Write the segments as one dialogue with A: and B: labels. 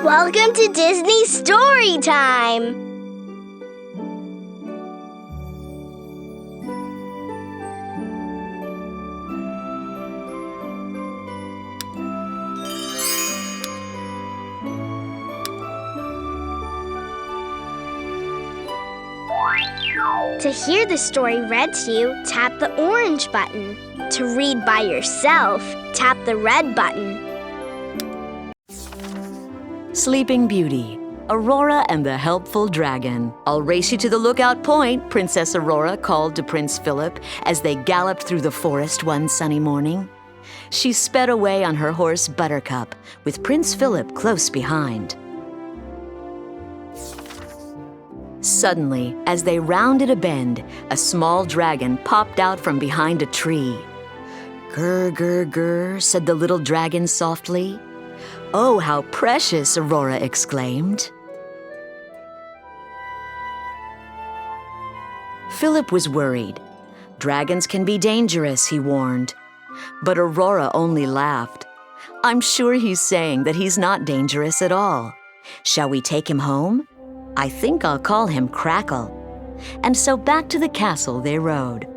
A: Welcome to Disney StoryTime! To hear the story read to you, tap the orange button. To read by yourself, tap the red button.
B: Sleeping Beauty, Aurora and the Helpful Dragon. "I'll race you to the lookout point," Princess Aurora called to Prince Philip as they galloped through the forest one sunny morning. She sped away on her horse Buttercup, with Prince Philip close behind. Suddenly, as they rounded a bend, a small dragon popped out from behind a tree. "Grr, grr, grr," said the little dragon softly. "Oh, how precious," Aurora exclaimed. Philip was worried. "Dragons can be dangerous," he warned. But Aurora only laughed. "I'm sure he's saying that he's not dangerous at all. Shall we take him home? I think I'll call him Crackle." And so back to the castle they rode.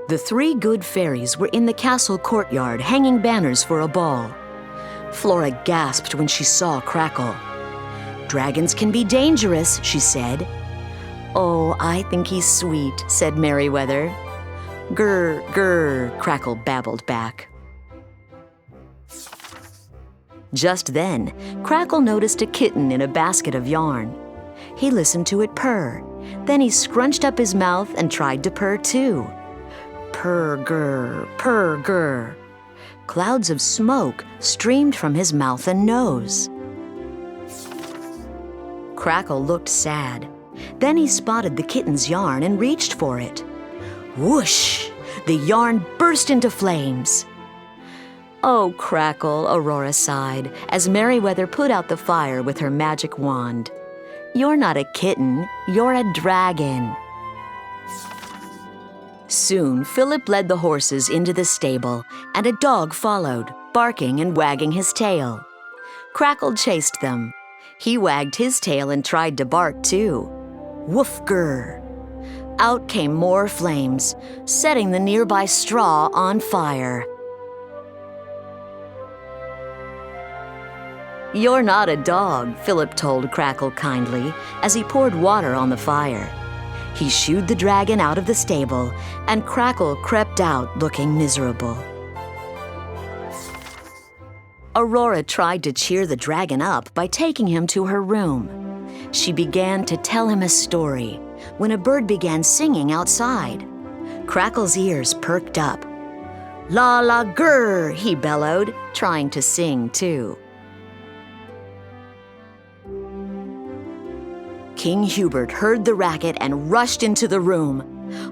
B: The three good fairies were in the castle courtyard hanging banners for a ball. Flora gasped when she saw Crackle. "Dragons can be dangerous," she said. "Oh, I think he's sweet," said Merryweather. "Grr, grr," Crackle babbled back. Just then, Crackle noticed a kitten in a basket of yarn. He listened to it purr. Then he scrunched up his mouth and tried to purr too. Purr, grr, purr, grr. Clouds of smoke streamed from his mouth and nose. Crackle looked sad. Then he spotted the kitten's yarn and reached for it. Whoosh! The yarn burst into flames. "Oh, Crackle," Aurora sighed, as Merryweather put out the fire with her magic wand. "You're not a kitten, you're a dragon." Soon, Philip led the horses into the stable, and a dog followed, barking and wagging his tail. Crackle chased them. He wagged his tail and tried to bark too. Woof, grr! Out came more flames, setting the nearby straw on fire. "You're not a dog," Philip told Crackle kindly as he poured water on the fire. He shooed the dragon out of the stable, and Crackle crept out looking miserable. Aurora tried to cheer the dragon up by taking him to her room. She began to tell him a story when a bird began singing outside. Crackle's ears perked up. "La la grr," he bellowed, trying to sing too. King Hubert heard the racket and rushed into the room.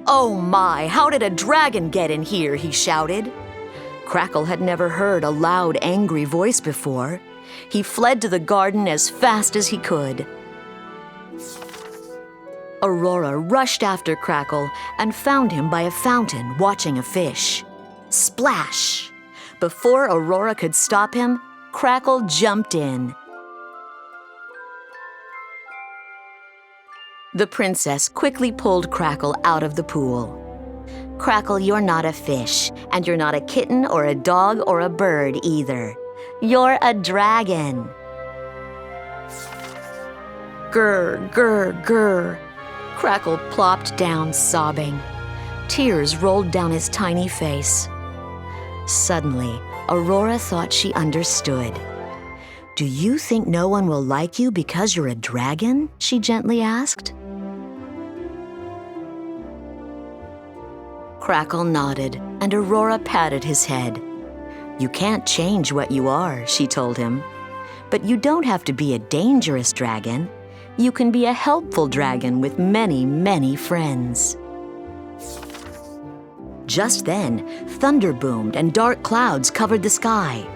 B: "Oh my, how did a dragon get in here?" he shouted. Crackle had never heard a loud, angry voice before. He fled to the garden as fast as he could. Aurora rushed after Crackle and found him by a fountain watching a fish. Splash! Before Aurora could stop him, Crackle jumped in. The princess quickly pulled Crackle out of the pool. "Crackle, you're not a fish, and you're not a kitten or a dog or a bird either. You're a dragon." Grr, grr, grr. Crackle plopped down sobbing. Tears rolled down his tiny face. Suddenly, Aurora thought she understood. "Do you think no one will like you because you're a dragon?" she gently asked. Crackle nodded, and Aurora patted his head. "You can't change what you are," she told him. "But you don't have to be a dangerous dragon. You can be a helpful dragon with many, many friends." Just then, thunder boomed and dark clouds covered the sky.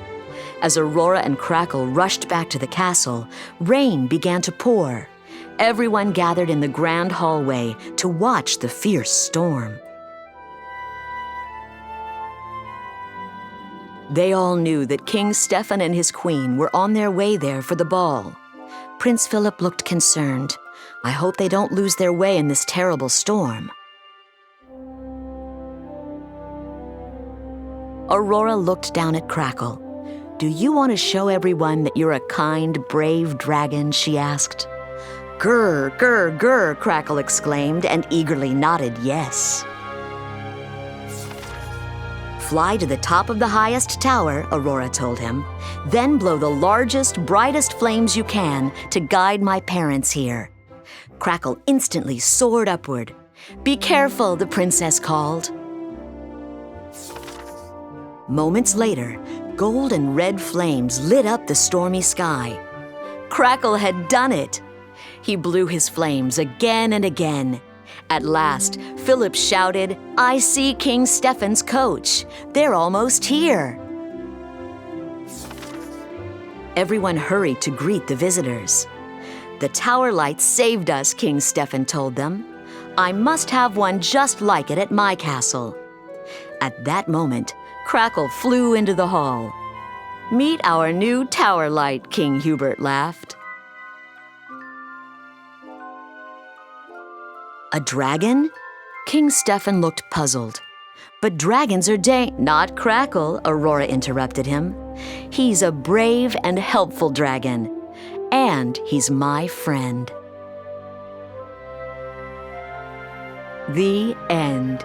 B: As Aurora and Crackle rushed back to the castle, rain began to pour. Everyone gathered in the grand hallway to watch the fierce storm. They all knew that King Stefan and his queen were on their way there for the ball. Prince Philip looked concerned. I hope they don't lose their way in this terrible storm. Aurora looked down at Crackle. "Do you want to show everyone that you're a kind, brave dragon?" she asked. "Grr, grr, grr," Crackle exclaimed and eagerly nodded yes. "Fly to the top of the highest tower," Aurora told him. "Then blow the largest, brightest flames you can to guide my parents here." Crackle instantly soared upward. "Be careful," the princess called. Moments later, gold and red flames lit up the stormy sky. Crackle had done it. He blew his flames again and again. At last, Philip shouted, "I see King Stefan's coach. They're almost here." Everyone hurried to greet the visitors. "The tower light saved us," King Stefan told them. "I must have one just like it at my castle." At that moment, Crackle flew into the hall. "Meet our new tower light," King Hubert laughed. "A dragon?" King Stefan looked puzzled. "But dragons are Not Crackle," Aurora interrupted him. "He's a brave and helpful dragon. And he's my friend." The end.